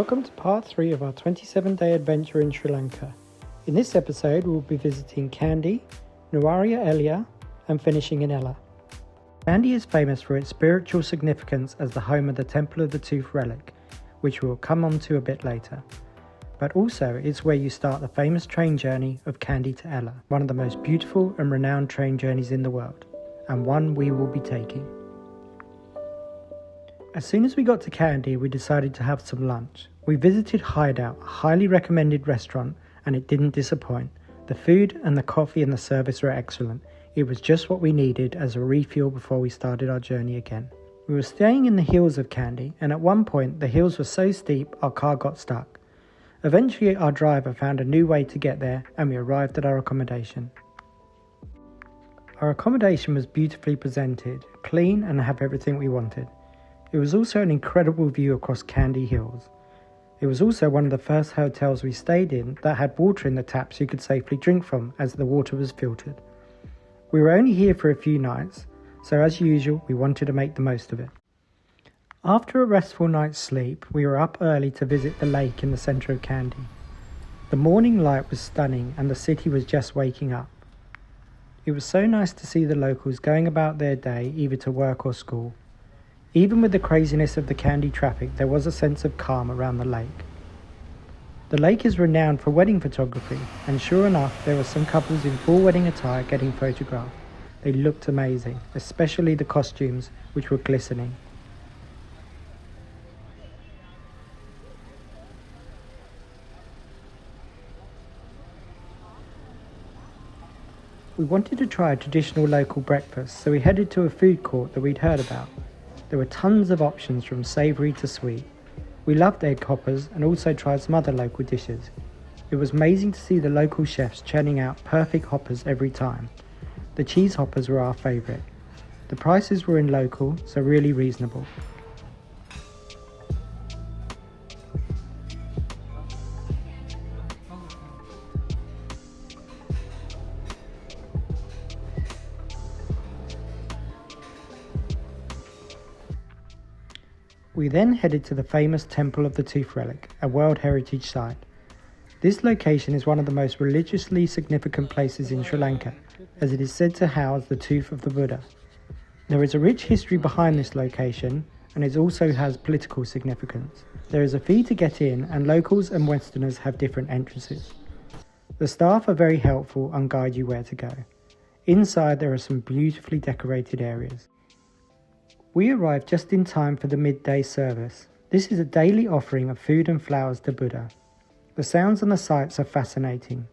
Welcome to part 3 of our 27-day adventure in Sri Lanka. In this episode, we will be visiting Kandy, Nuwara Eliya, and finishing in Ella. Kandy is famous for its spiritual significance as the home of the Temple of the Tooth relic, which we will come on to a bit later. But also, it's where you start the famous train journey of Kandy to Ella, one of the most beautiful and renowned train journeys in the world, and one we will be taking. As soon as we got to Kandy, we decided to have some lunch. We visited Hideout, a highly recommended restaurant, and it didn't disappoint. The food and the coffee and the service were excellent. It was just what we needed as a refuel before we started our journey again. We were staying in the hills of Kandy, and at one point the hills were so steep our car got stuck. Eventually our driver found a new way to get there, and we arrived at our accommodation. Our accommodation was beautifully presented, clean, and had everything we wanted. It was also an incredible view across Kandy Hills. It was also one of the first hotels we stayed in that had water in the taps you could safely drink from, as the water was filtered. We were only here for a few nights, so as usual we wanted to make the most of it. After a restful night's sleep, we were up early to visit the lake in the centre of Kandy. The morning light was stunning and the city was just waking up. It was so nice to see the locals going about their day either to work or school. Even with the craziness of the Kandy traffic, there was a sense of calm around the lake. The lake is renowned for wedding photography, and sure enough, there were some couples in full wedding attire getting photographed. They looked amazing, especially the costumes, which were glistening. We wanted to try a traditional local breakfast, so we headed to a food court that we'd heard about. There were tons of options from savoury to sweet. We loved egg hoppers and also tried some other local dishes. It was amazing to see the local chefs churning out perfect hoppers every time. The cheese hoppers were our favourite. The prices were in local, so really reasonable. We then headed to the famous Temple of the Tooth relic, a World Heritage Site. This location is one of the most religiously significant places in Sri Lanka, as it is said to house the tooth of the Buddha. There is a rich history behind this location, and it also has political significance. There is a fee to get in, and locals and Westerners have different entrances. The staff are very helpful and guide you where to go. Inside there are some beautifully decorated areas. We arrived just in time for the midday service. This is a daily offering of food and flowers to Buddha. The sounds and the sights are fascinating.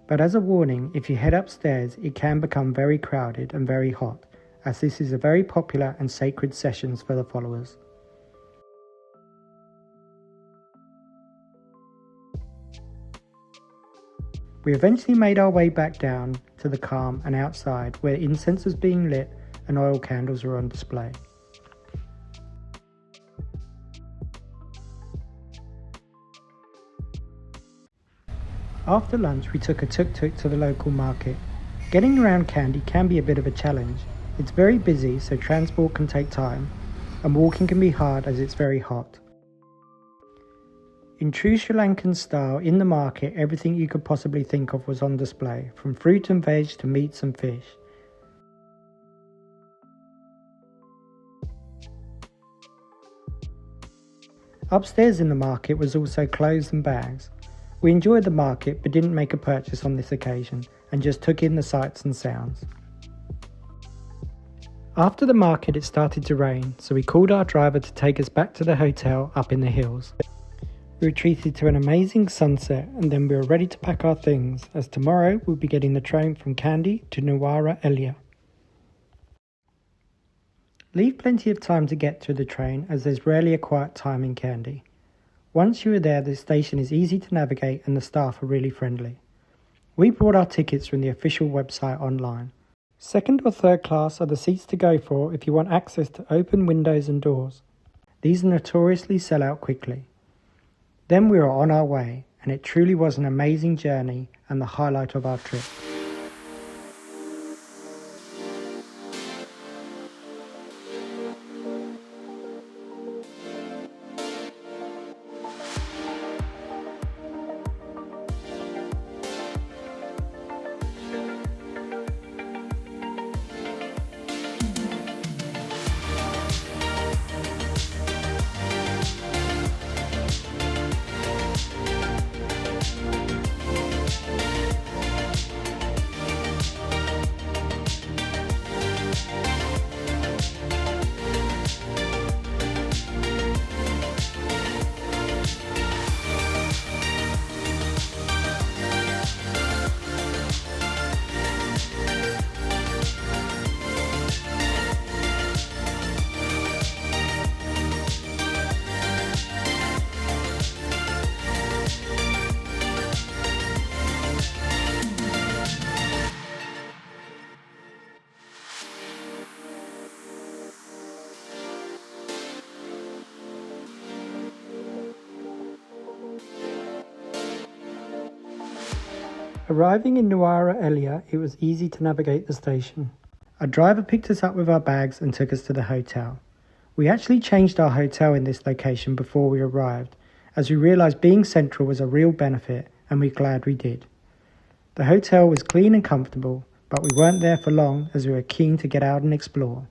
But as a warning, if you head upstairs, it can become very crowded and very hot, as this is a very popular and sacred sessions for the followers. We eventually made our way back down to the calm and outside, where incense was being lit and oil candles were on display. After lunch, we took a tuk-tuk to the local market. Getting around Kandy can be a bit of a challenge. It's very busy, so transport can take time, and walking can be hard as it's very hot. In true Sri Lankan style, in the market, everything you could possibly think of was on display, from fruit and veg to meats and fish. Upstairs in the market was also clothes and bags. We enjoyed the market but didn't make a purchase on this occasion, and just took in the sights and sounds. After the market it started to rain, so we called our driver to take us back to the hotel up in the hills. We were treated to an amazing sunset, and then we were ready to pack our things, as tomorrow we'll be getting the train from Kandy to Nuwara Eliya. Leave plenty of time to get to the train, as there's rarely a quiet time in Kandy. Once you are there, the station is easy to navigate and the staff are really friendly. We bought our tickets from the official website online. Second or third class are the seats to go for if you want access to open windows and doors. These notoriously sell out quickly. Then we were on our way, and it truly was an amazing journey and the highlight of our trip. Arriving in Nuwara Eliya, it was easy to navigate the station. A driver picked us up with our bags and took us to the hotel. We actually changed our hotel in this location before we arrived, as we realised being central was a real benefit, and we're glad we did. The hotel was clean and comfortable, but we weren't there for long as we were keen to get out and explore.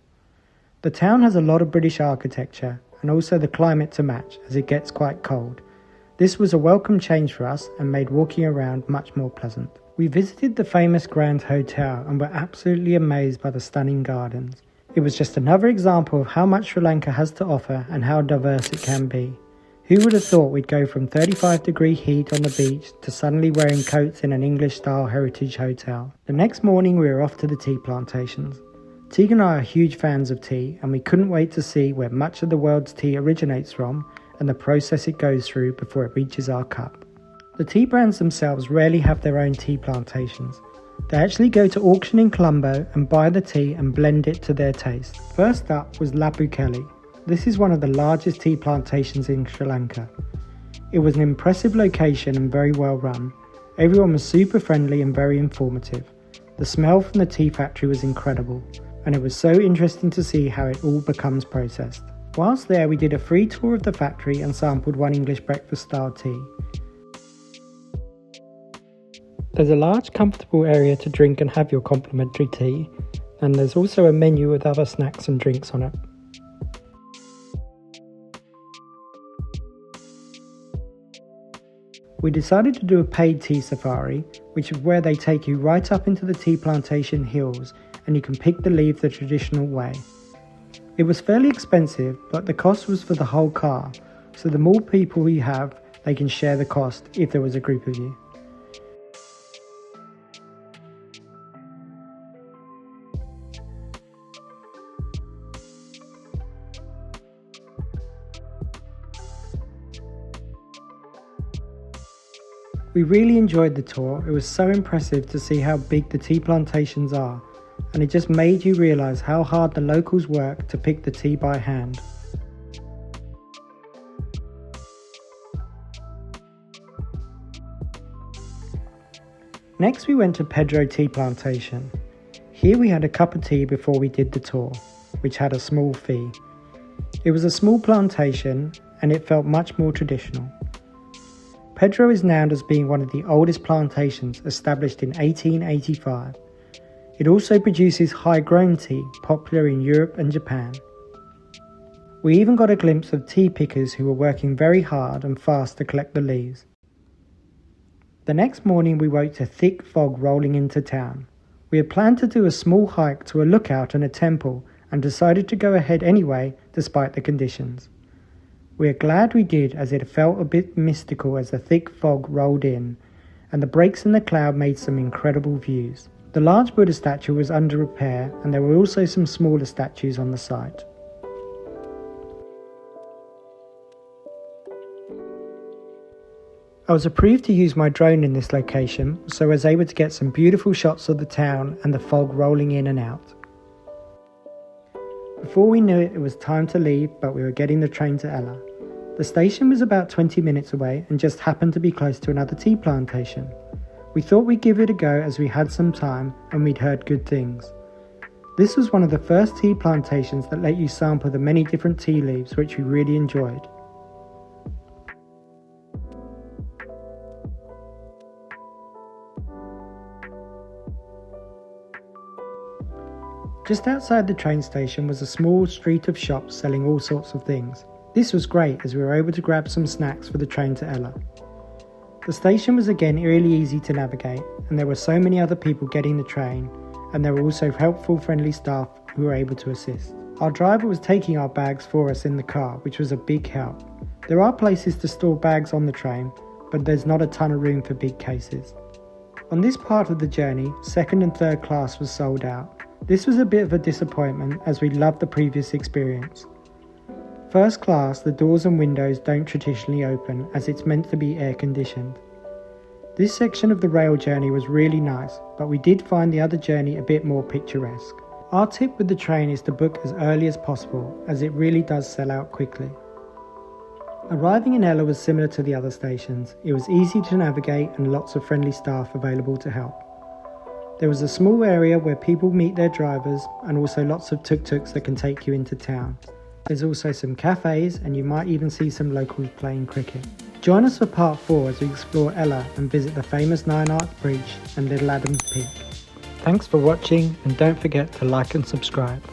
The town has a lot of British architecture and also the climate to match, as it gets quite cold. This was a welcome change for us and made walking around much more pleasant. We visited the famous Grand Hotel and were absolutely amazed by the stunning gardens. It was just another example of how much Sri Lanka has to offer and how diverse it can be. Who would have thought we'd go from 35-degree heat on the beach to suddenly wearing coats in an English-style heritage hotel? The next morning we were off to the tea plantations. Teague and I are huge fans of tea, and we couldn't wait to see where much of the world's tea originates from and the process it goes through before it reaches our cup. The tea brands themselves rarely have their own tea plantations. They actually go to auction in Colombo and buy the tea and blend it to their taste. First up was Galle. This is one of the largest tea plantations in Sri Lanka. It was an impressive location and very well run. Everyone was super friendly and very informative. The smell from the tea factory was incredible, and it was so interesting to see how it all becomes processed. Whilst there, we did a free tour of the factory and sampled one English breakfast style tea. There's a large comfortable area to drink and have your complimentary tea, and there's also a menu with other snacks and drinks on it. We decided to do a paid tea safari, which is where they take you right up into the tea plantation hills and you can pick the leaf the traditional way. It was fairly expensive, but the cost was for the whole car, so the more people you have, they can share the cost if there was a group of you. We really enjoyed the tour. It was so impressive to see how big the tea plantations are, and it just made you realise how hard the locals work to pick the tea by hand. Next we went to Pedro Tea Plantation. Here we had a cup of tea before we did the tour, which had a small fee. It was a small plantation and it felt much more traditional. Pedro is known as being one of the oldest plantations, established in 1885. It also produces high-grown tea, popular in Europe and Japan. We even got a glimpse of tea pickers who were working very hard and fast to collect the leaves. The next morning we woke to thick fog rolling into town. We had planned to do a small hike to a lookout and a temple and decided to go ahead anyway despite the conditions. We are glad we did, as it felt a bit mystical as the thick fog rolled in, and the breaks in the cloud made some incredible views. The large Buddha statue was under repair, and there were also some smaller statues on the site. I was approved to use my drone in this location, so I was able to get some beautiful shots of the town and the fog rolling in and out. Before we knew it, it was time to leave, but we were getting the train to Ella. The station was about 20 minutes away and just happened to be close to another tea plantation. We thought we'd give it a go as we had some time and we'd heard good things. This was one of the first tea plantations that let you sample the many different tea leaves, which we really enjoyed. Just outside the train station was a small street of shops selling all sorts of things. This was great as we were able to grab some snacks for the train to Ella. The station was again really easy to navigate, and there were so many other people getting the train, and there were also helpful, friendly staff who were able to assist. Our driver was taking our bags for us in the car, which was a big help. There are places to store bags on the train, but there's not a ton of room for big cases. On this part of the journey, second and third class was sold out. This was a bit of a disappointment as we loved the previous experience. First class, the doors and windows don't traditionally open as it's meant to be air conditioned. This section of the rail journey was really nice, but we did find the other journey a bit more picturesque. Our tip with the train is to book as early as possible, as it really does sell out quickly. Arriving in Ella was similar to the other stations. It was easy to navigate and lots of friendly staff available to help. There was a small area where people meet their drivers and also lots of tuk-tuks that can take you into town. There's also some cafes and you might even see some locals playing cricket. Join us for part 4 as we explore Ella and visit the famous Nine Arts Bridge and Little Adams Peak. Thanks for watching and don't forget to like and subscribe.